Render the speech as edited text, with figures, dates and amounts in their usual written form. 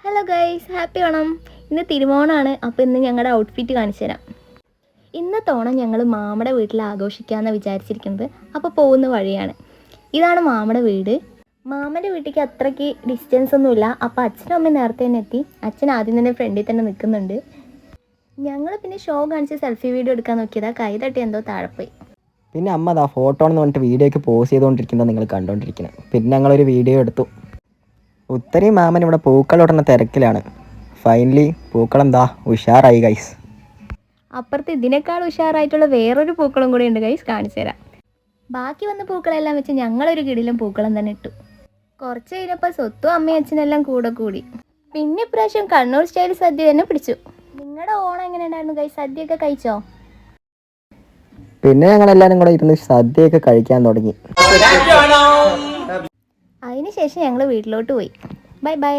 Hello guys, happy Onam. ഇന്ന് തിരുവോണമാണ്. അപ്പോൾ ഇന്ന് ഞങ്ങളുടെ ഔട്ട്ഫിറ്റ് കാണിച്ചു തരാം. ഇന്നത്തെ ഓണം ഞങ്ങൾ മാമയുടെ വീട്ടിൽ ആഘോഷിക്കാമെന്ന് വിചാരിച്ചിരിക്കുന്നത്. അപ്പോൾ പോകുന്ന വഴിയാണ്. ഇതാണ് മാമയുടെ വീട്. മാമൻ്റെ വീട്ടിലേക്ക് അത്രയ്ക്ക് ഡിസ്റ്റൻസ് ഒന്നുമില്ല. അപ്പോൾ അച്ഛനും അമ്മയും നേരത്തെ തന്നെ എത്തി. അച്ഛൻ ആദ്യം തന്നെ ഫ്രണ്ടിൽ തന്നെ നിൽക്കുന്നുണ്ട്. ഞങ്ങൾ പിന്നെ ഷോ കാണിച്ച് സെൽഫി വീഡിയോ എടുക്കാൻ നോക്കിയതാ, കൈ തട്ടി എന്തോ താഴെ പോയി. പിന്നെ അമ്മ അതാ ഫോട്ടോ എന്ന് പറഞ്ഞിട്ട് വീഡിയോയ്ക്ക് പോസ് ചെയ്തുകൊണ്ടിരിക്കുന്നത് നിങ്ങൾ കണ്ടുകൊണ്ടിരിക്കുന്നത്. പിന്നെ ഞങ്ങളൊരു വീഡിയോ എടുത്തു. ഉത്തരയും മാമൻ ഇവിടെ പൂക്കളോടുന്ന തിരക്കിലാണ്. ഫൈനലി പൂക്കളെന്താ ഉഷാറായി ഗൈസ്. അപ്പുറത്ത് ഇതിനേക്കാൾ ഉഷാറായിട്ടുള്ള വേറൊരു പൂക്കളും കൂടി ഉണ്ട് ഗൈസ്, കാണിച്ചു തരാം. ബാക്കി വന്ന പൂക്കളെല്ലാം വെച്ച് ഞങ്ങളൊരു കിടിലും പൂക്കളം തന്നെ ഇട്ടു. കുറച്ച് കഴിഞ്ഞപ്പോൾ സ്വത്തും അമ്മയും അച്ഛനെല്ലാം കൂടെ കൂടി. പിന്നെ ഇപ്രാവശ്യം കണ്ണൂർ സ്റ്റൈൽ സദ്യ തന്നെ പിടിച്ചു. നിങ്ങളുടെ ഓണം എങ്ങനെ ഉണ്ടായിരുന്നു ഗൈസ്? സദ്യയൊക്കെ കഴിച്ചോ? പിന്നെ ഞങ്ങളെല്ലാവരും കൂടെ ഇരുന്ന് സദ്യയൊക്കെ കഴിക്കാൻ തുടങ്ങി. അതിനുശേഷം ഞങ്ങൾ വീട്ടിലോട്ട് പോയി. Bye bye.